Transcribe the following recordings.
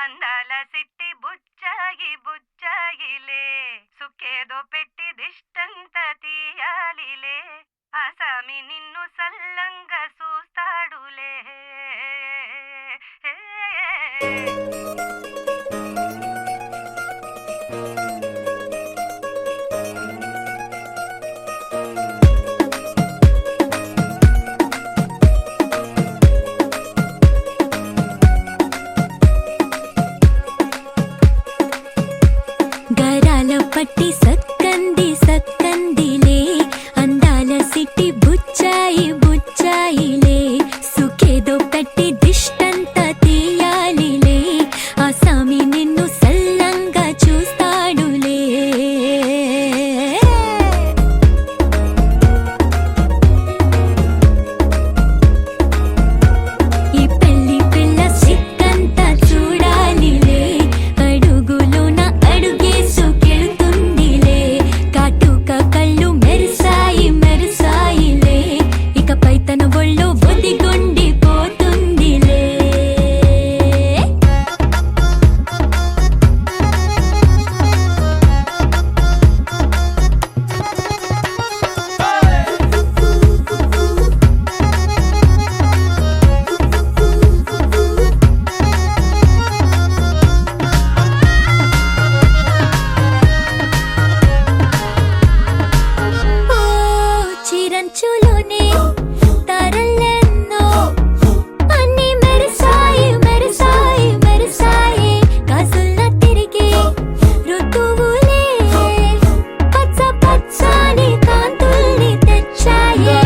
అందాల సిట్టి బుచ్చాయి బుచ్చాయిలే సుఖేదో పెట్టి దిష్టంత తీయాలిలే ఆసామి నిన్ను సల్లంగా చూస్తాడులే. పట్టి సక్కంది సక్కందిలే అందాల సిట్టి బుచ్చాయి బుచ్చాయిలే సుఖేదో పెట్టి దిష్టంత తీయాలిలే ఆసామి నిన్ను సల్లంగా చూస్తాడులే. ఈ పెళ్లి పిల్ల సిక్కంతా చూడాలిలే అడుగులోన అడుగేసు కళ్ళు మెరిసాయి మెరిసాయిలే ఇకపై తన ఒళ్ళు ఒదిగొండి పోతుందిలే. చిరంచులోనే తారలెన్నో అన్ని మెరిసాయి మెరిసాయి మెరిసాయి కాసుల్లా తిరిగి ఋతువులే పచ్చ పచ్చని కాంతుల్ని తెచ్చాయి.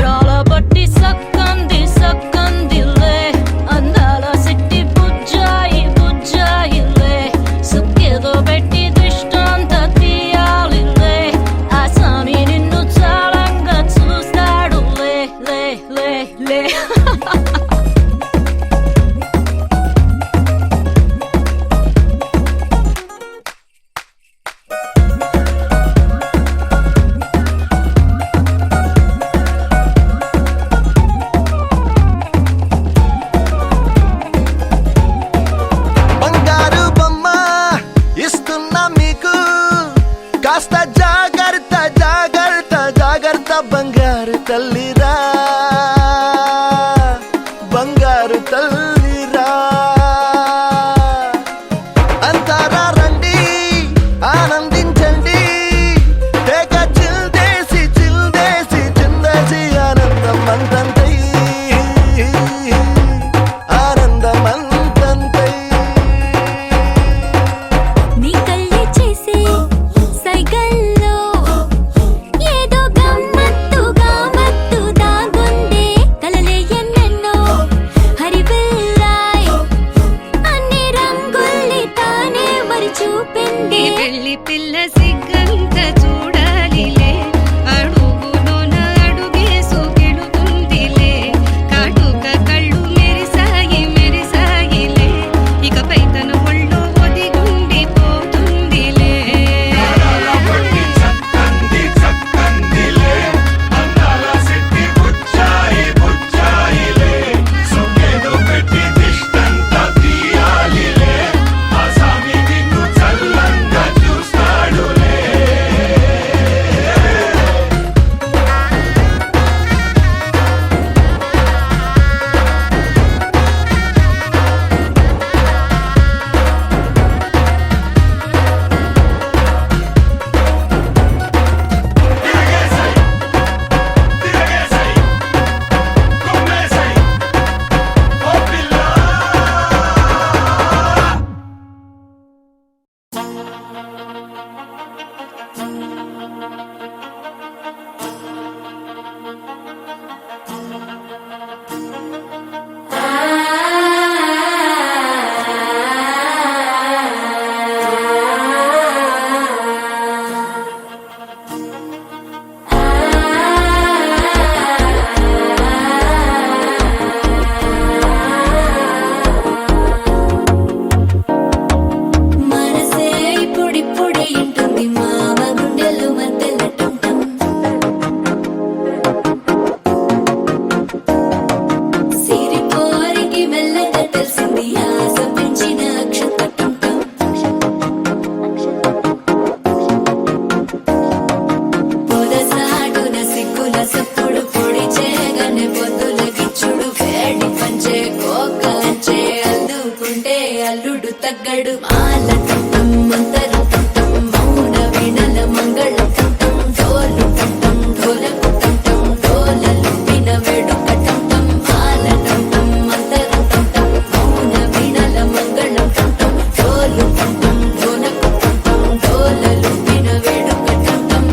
బట్టి సక్కంది సక్కందిలే అందాల సిట్టి బుజ్జాయి బుజ్జాయిలే సుఖేదో పెట్టి దిష్టంత తీయాలిలే ఆసామి నిన్ను చాలంగా చూస్తాడు లే లే లే లే. బంగారు బొమ్మ ఇస్తున్నా మీకు కాస్త జాగ్రత్త జాగ్రత్త జాగ్రత్త బంగారు తల్లిరా బంగారు తల్లిరా. అంతారా రండి ఆనందించండి తెగ చిల్దేసి చిల్దేసి చిందేసి ఆనందం అంతంతై ఆనందం అంతంతై. నీ కళ్ళే చేసే సైగల్లో ఏదో గమ్మత్తుగా మత్తు దాగుందే కలలే ఎన్నెన్నో హరివిల్లాయ్ అన్ని రంగుల్ని తానే మరి చూపింది. పెళ్లి పిల్ల సిగ్గంత చూడాలిలే అడుగులోన అడుగేసు గెలుతుందిలే కాటుక కళ్ళు మెరిసాయి మెరిసాయిలే ఇకపై తన ఒళ్ళు ఒదిగుండి పోతుందిలే. ఆసామి నిన్ను చల్లంగా చూస్తాడులే. అల్లుడు తగ్గడు మాల టం మంతర టం మౌన వీణల మంగళం టం డోలు టం ఢోలకు టం డోలలు విన వేడుక టం మాల టం మంతర టం మౌన వీణల మంగళం టం డోలు టం ఢోలకు టం డోలలు విన వేడుక టం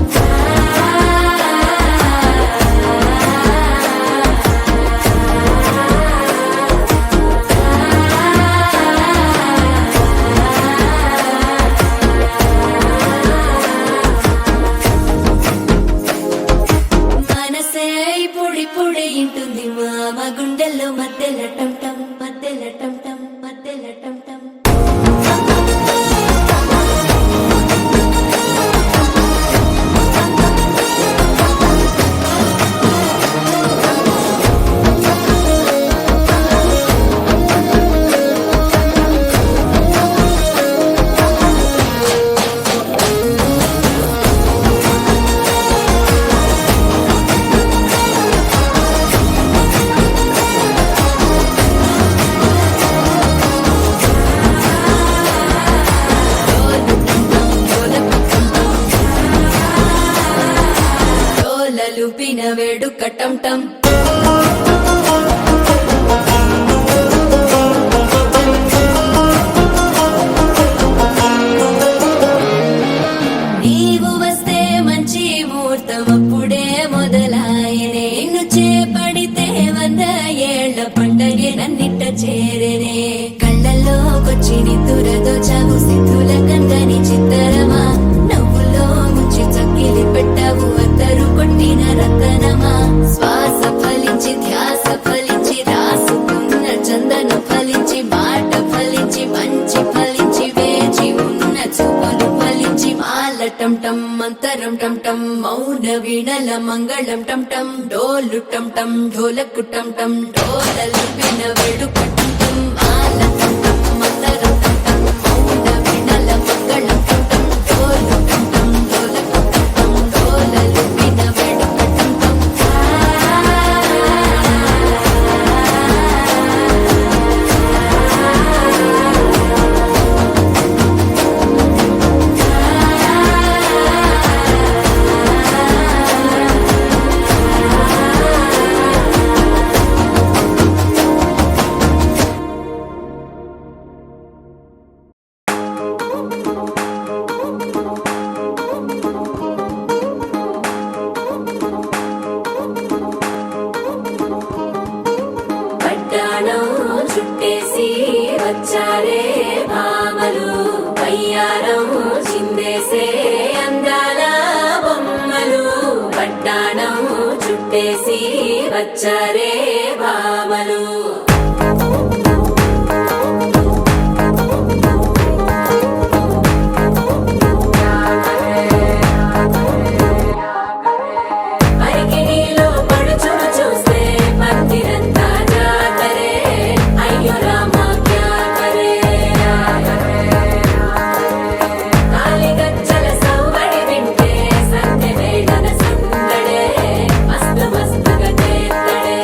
మనసే పొడి పొడి ఇంటుంది మామ గుండెల్లో మధ్యల టం టం మధ్యల టం టం మధ్యల టం టం డోలలు పిన వేడుక టం టం నీవు వస్తే మంచి ముహూర్తం అప్పుడే మొదలాయనే నిన్ను చేపడితే 100 ఏళ్ల పండగే నన్నిట్ట చేరేనే కళ్ళల్లోకొచ్చి నిద్దురదో చావు సిద్ధుల కందని చిత్తరమా నవ్వులో ముంచి చక్కిలి పెట్టావు అద్దరు కొట్టిన రతనమా శ్వాస ఫలించి ధ్యాస ఫలించి రాసుకున్న చందన ఫలించి మాట ఫలించి మంచి ఫలించి వేచి ఉన్న చూపులు ఫలించి మాల టం టం మంతరం టం టం మౌన వీణల మంగళం టం టం డోలు టం టం ఢోలకు టం టం డోలలు విన వేడుక టం టం మాల టం టం మంతరం టం టం మౌన వీణల మంగళం టం టం డోలు టం టం ఢోలకు టం టం డోలలు విన వేడుక టం టం పట్టాణం చుట్టేసి వచ్చారే భామలు వయ్యారం చిందేసే అందాల బొమ్మలు పట్టాణం చుట్టేసి వచ్చారే భామలు పరికిణీలో పడుచును చూస్తే పందిరంతా జాతరే అయ్యో రామ క్యా కరే కాలిగజ్జల సవ్వడి వింటే సంధ్య వేళన సందడే మస్తు మస్తుగా చేత్తడే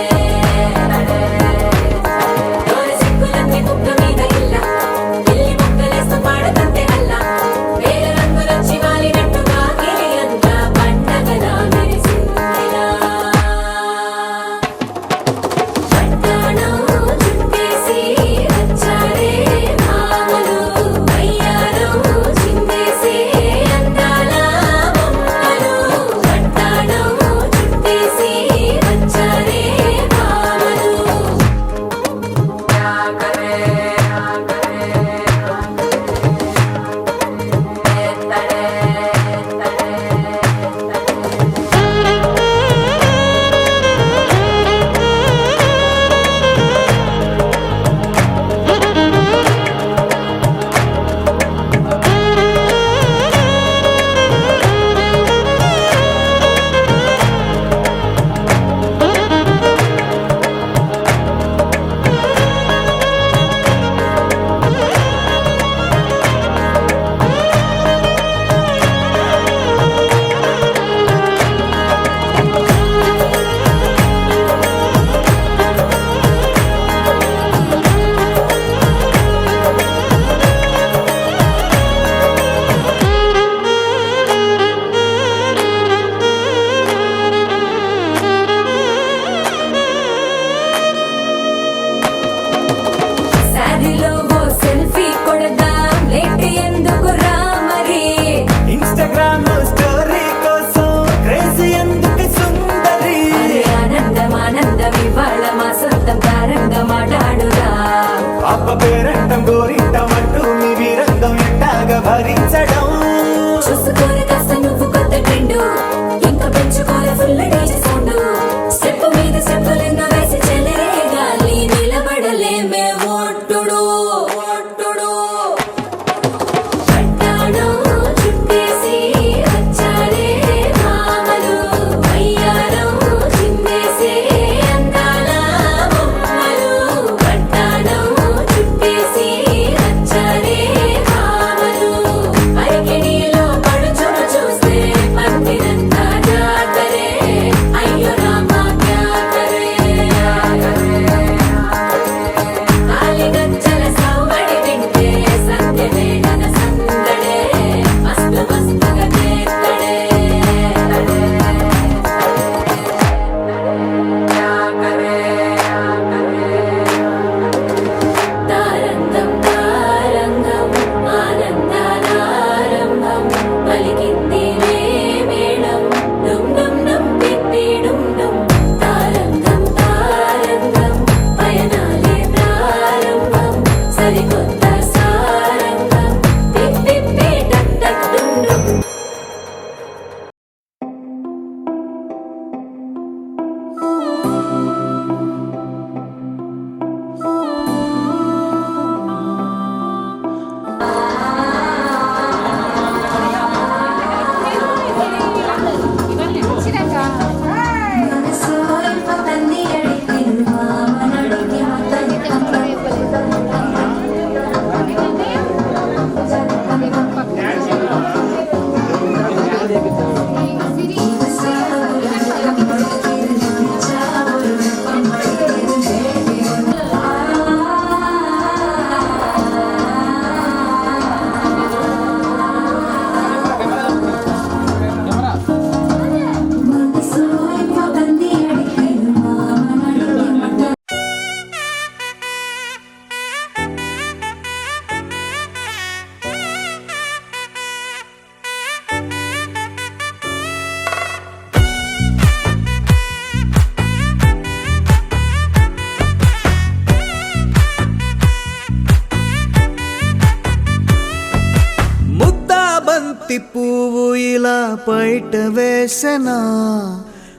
ఇలా బయట వేసెనా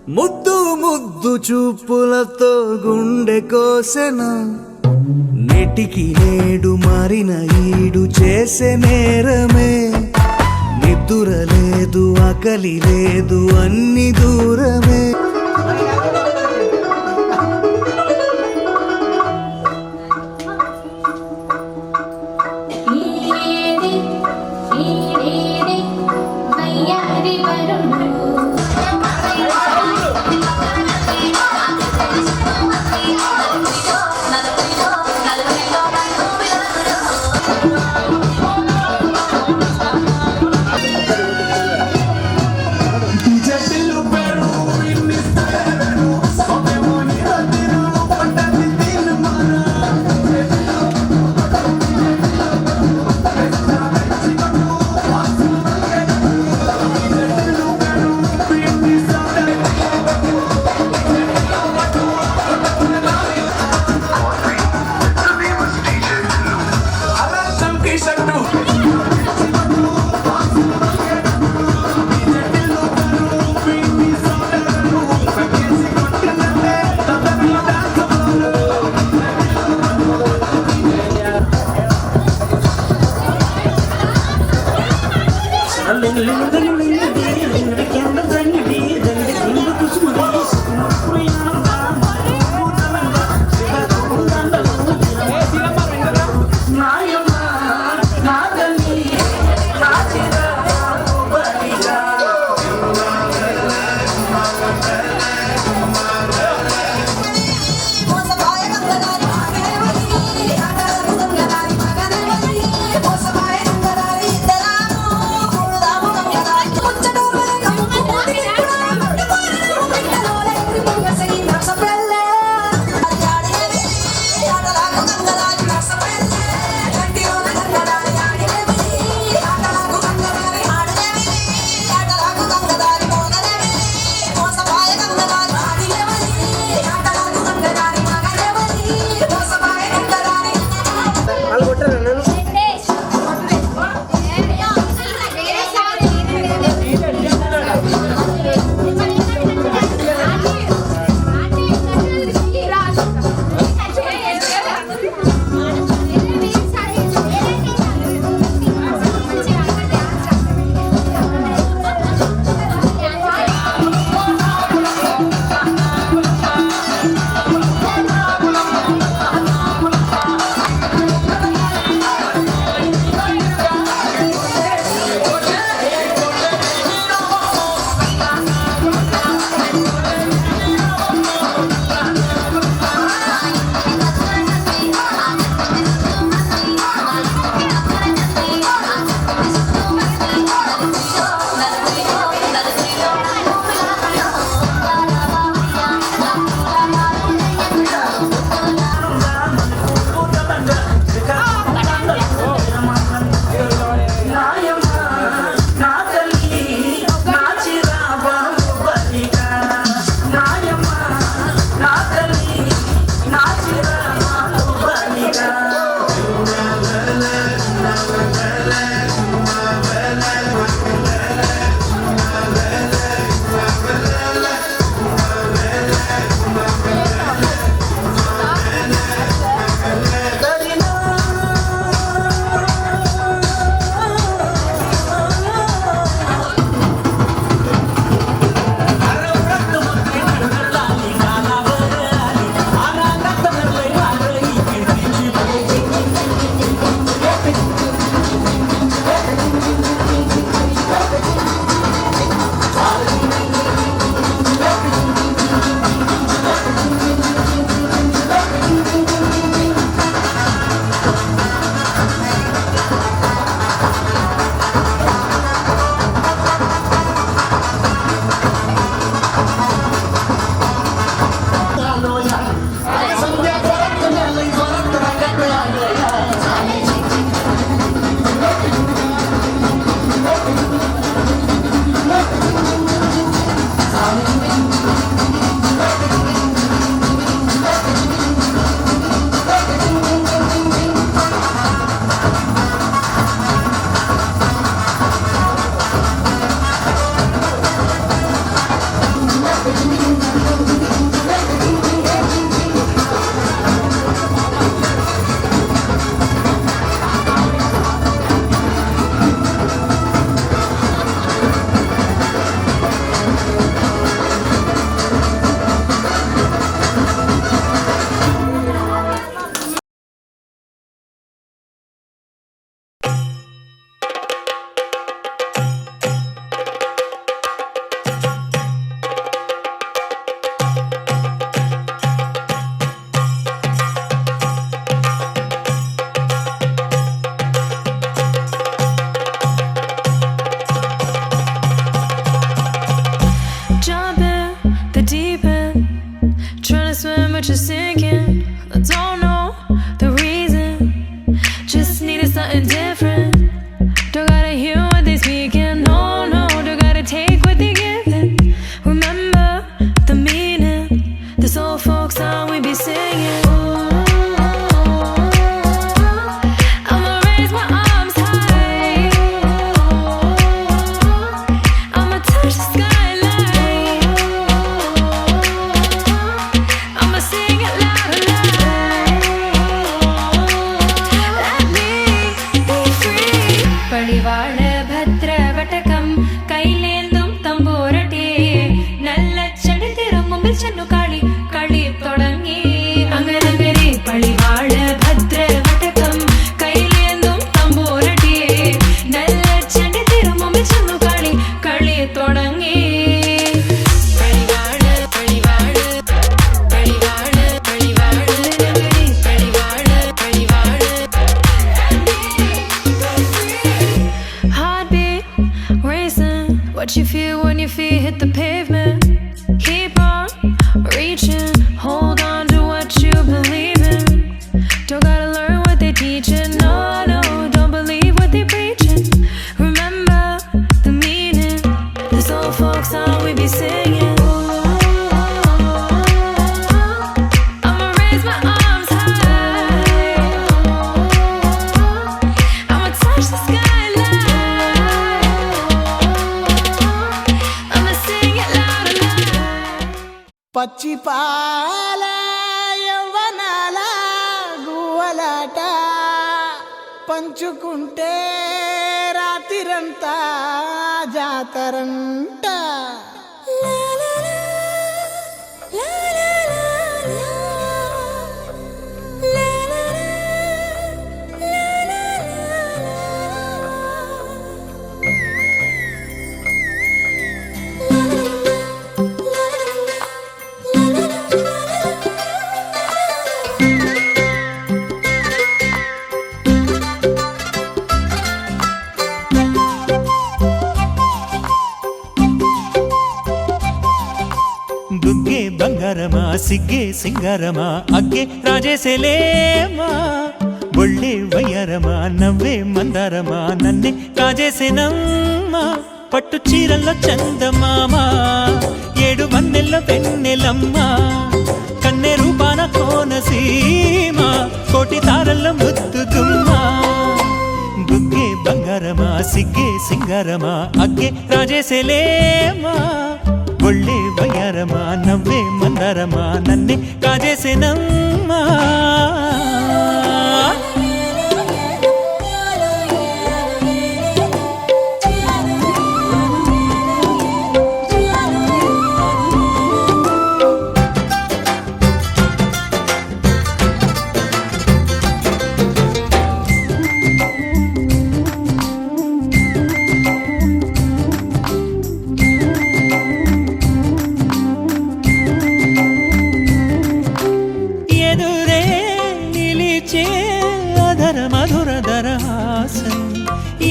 ముద్దు ముద్దు చూపులతో గుండె కోసెనా నెటికి నేడు మారిన ఈడు చేసే నేరమే నిద్ర లేదు ఆకలి లేదు అన్ని దూరమే నాయమ్మ ചെന്നു കളി കളി തുടങ്ങി അങ്ങനെ പളിവാള ഭദ്രവടകം കയ്യിലേന്തും തമ്പൂരടിയെ നല്ല ചെണ്ടി തിരുമുമ്പിൽ ചെന്നു കളി കളി തുടങ്ങി What you feel when your feet hit the pavement. Keep on reaching, hold on to what you believe in. Don't gotta learn what they teaching, no, don't believe what they preaching. Remember the meaning, this old folk song we be singing. I'ma raise my arms high, I'ma touch the skyline. పచ్చి పాల యవ్వనాల గువ్వలాట పంచుకుంటే రాత్రిరంతా జాతరంట బుగ్గే బంగారమా సిగ్గే సింగారమా అగ్గే రాజేసేలేమా ఒళ్ళే వయ్యారమా నవ్వే మందారమా నన్నే కాజేసేనమ్మా పట్టు చీరల్లో చందమామా ఏడు వన్నెల్లో వెన్నెలమ్మా కన్నె రూపాన కోనసీమ కోటి తారల్లో ముద్దుగుమ్మా బుగ్గే బంగారమా సిగ్గే సింగారమా అగ్గే రాజేసేలేమా ఒళ్ళే వయ్యారమా నవ్వే మందారమా నన్నే కాజేసేనమ్మా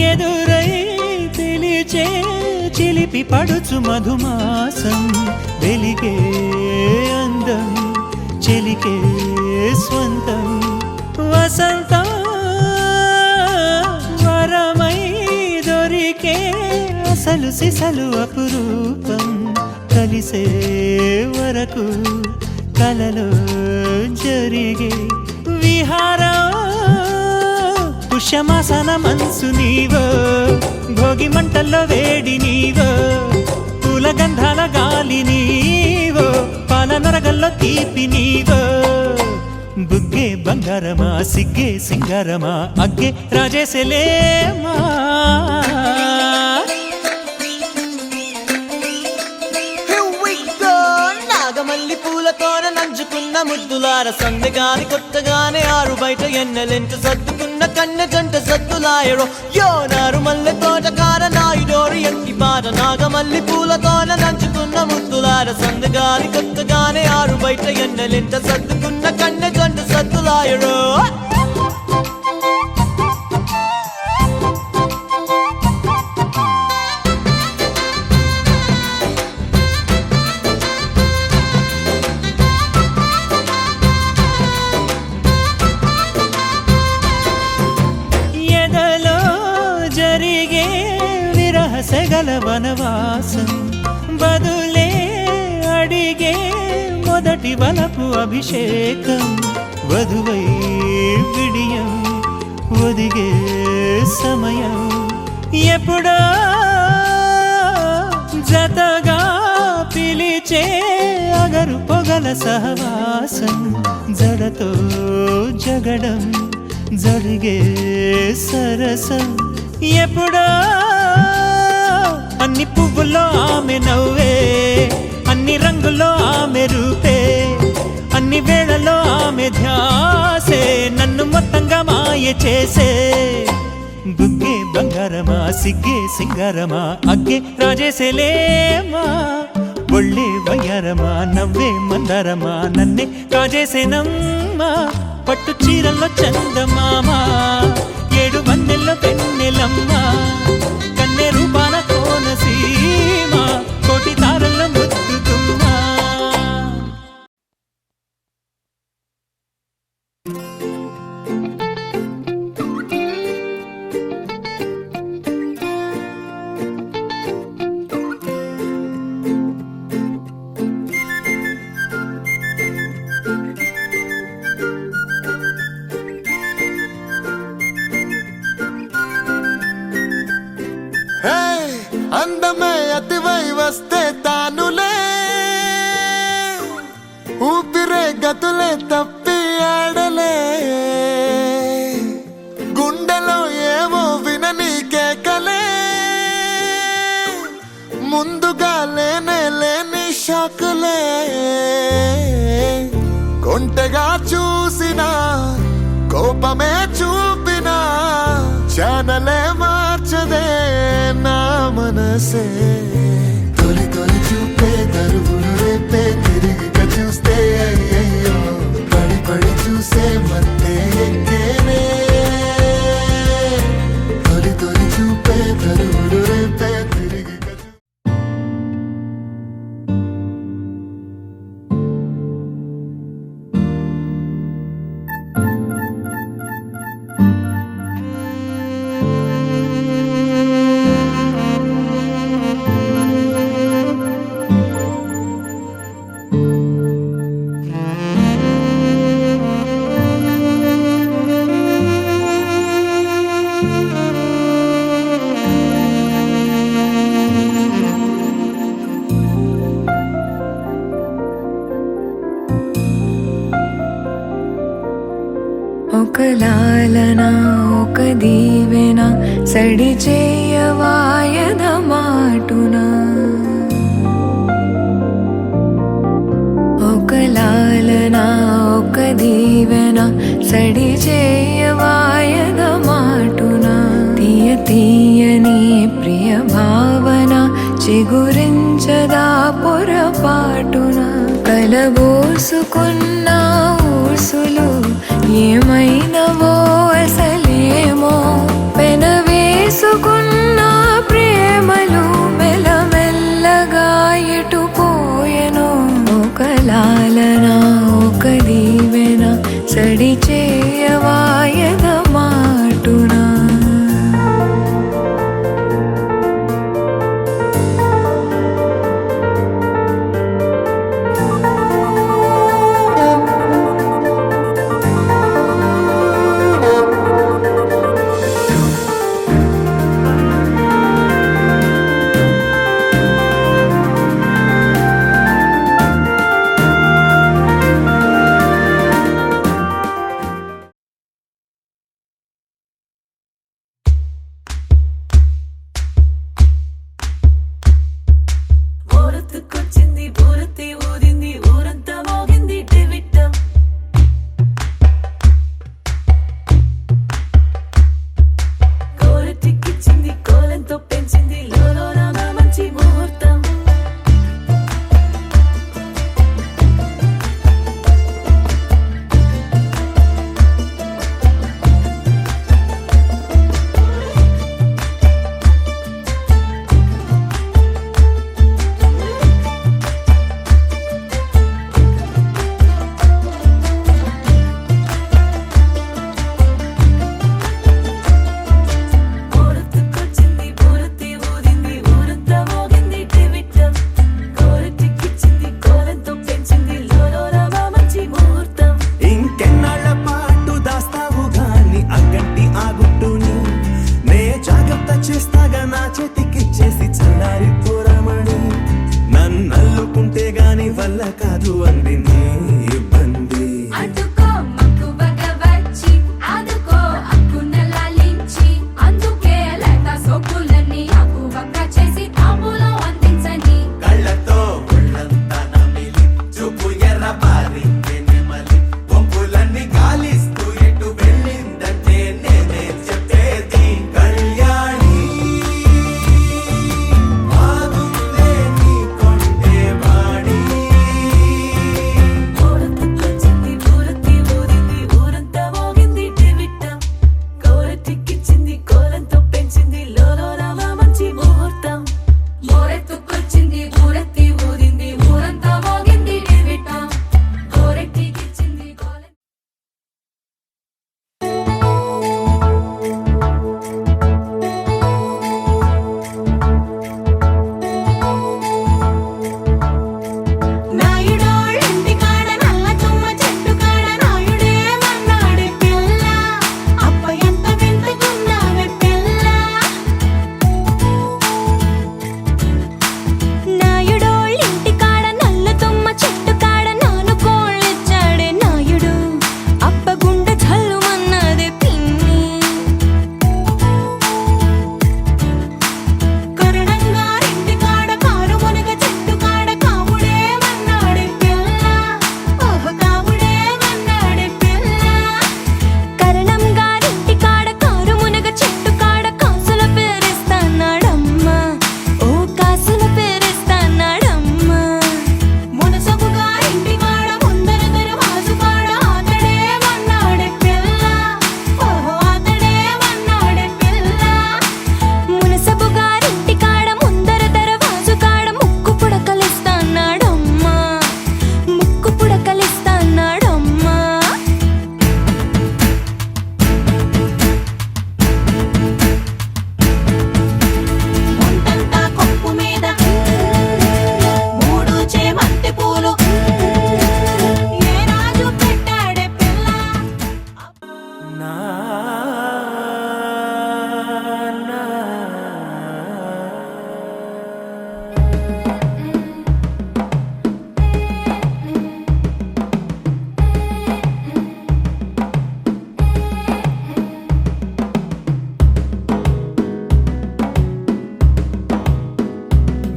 ఎదురై పిలిచే చిలిపి పడుచు మధుమాసం వెలిగే అందం చెలికే స్వంతం వసంతం వరమై దొరికే అసలు సిసలు అపురూపం కలిసే వరకు కలలో జరిగే విహారం పుష్యమాసన మనసు నీవో భోగి మంటల్లో వేడి నీవో పూల గంధాల గాలి నీవో పాల నరగల్లో తీపి నీవో బుగ్గే బంగారమా సిగ్గే సింగారమా అగ్గే రాజేసేలేమా నాగమల్లి పూలతోన నంచుకున్న ముద్దులార సందెగాని కొత్తగానే ఆరు బయట ఎన్నెలెంట సర్దుకున్న కన్నె జంట సద్దులాయరో యో నారు మల్లె తోటకార నాయుడోరు ఎంటి పాట నాగమల్లి పూలతోన నంచుకున్న ముద్దులార సందెగాని కొత్తగానే ఆరు బయట ఎన్నెలెంట సర్దుకున్న కన్నె జంట సద్దులాయరో సెగల వనవాసం బదులే అడిగే మొదటి వలపు అభిషేకం వధువై విడియం ఒదిగే సమయం ఎప్పుడో జతగా పిలిచే అగరు పొగల సహవాసం జడతో జగడం జరిగే సరసం ఎప్పుడో అన్ని పువ్వుల్లో ఆమె నవ్వే అన్ని అన్ని రంగుల్లో ఆమె రూపే, అన్ని వేళలో ఆమె ధ్యాసే నన్ను మొత్తంగా మాయ చేసే. బుగ్గే బంగారమా సిగ్గే సింగారమా అగ్గే రాజేసేలేమా, ఒళ్ళే వయ్యారమా నవ్వే మందారమా నన్నే కాజేసేనమ్మా. పట్టు చీరల్లో చందమామా, ఏడు వన్నెల్లో పెన్నెలమ్మా, కన్నె రూపాన కోనసీమ, కోటి తారల్లో ముద్దుతుమ్మా. హే అందమే అతివై వస్తే తానులే, ఊపిరే గతులే తప్పి ఆడలే, గుండెలో ఏవో వినని కేకలే, ముందుగా లేనే లేని షాకులే. కొంటెగా చూసినా కోపమే చూపినా ఛానలే మార్చదే నా మనసే. తొలి తొలి చూపే తరువులు రేపే తిరిగిక చూస్తే అయ్యయ్యో, పడి పడి చూసే మత్తే ఎక్కేనే. తొలి తొలి చూపే తరువులు రేపే తిరిగిక ఒక లాలన ఒక దీవెన సడి చేయవాయద మాటున, ఒక లాలన ఒక దీవెన సడి చేయవాయద మాటున. తీయ తీయని ప్రియ భావన చిగురించదా పొరపాటున, కలబోసుకున్న ఊసులు ఏమైనవో అసలేమో, పెనవేసుకున్న ప్రేమలు మెల్లమెల్లగా ఎటుపోయెనో. ఒక లాలన ఒక దీవెన సడి చేయవాయద మాటునా.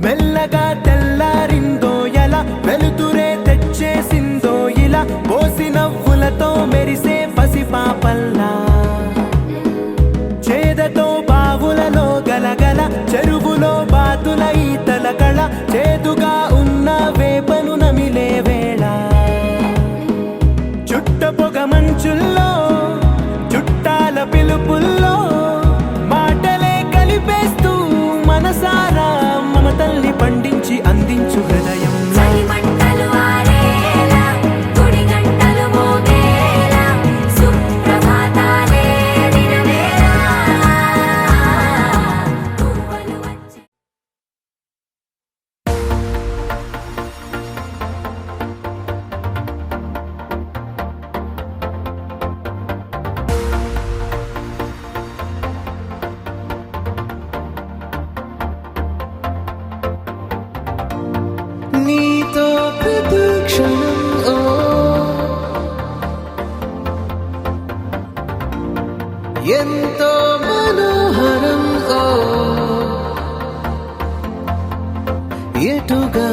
మెల్లగా తెల్లారిందో ఎలా వెలుతురే తెచ్చేసిందో ఇలా పోసి నవ్వులతో మెరిసే పసిపాపల్లా చేదతో బావులలో గలగల చెరువులో బాతుల ఈతల కళ చేదుగా ఉన్న వేపను నమిలే వేళ చుట్ట పొగ మంచుల్లో చుట్టాల పిలుపుల్లో మాటలే కలిపేస్తూ మనసారా మమతల్ని పండించి అందించు హృదయం చలిమంటలు ఆరేలా గుడి గంటలు మోగేలా సుప్రభాతాలే దినవేళ పువ్వులు వచ్చి నీతో ప్రతి క్షణం ఓ ఎంతో మనోహరం ఓ ఎటుగా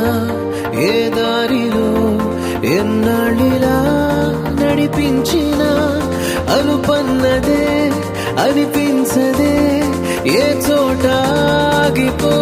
ఏ దారిలో ఎన్నాళ్ళిలా నడిపించిన అనుపన్నదే అనిపించదే ఏ చోట ఆగిపో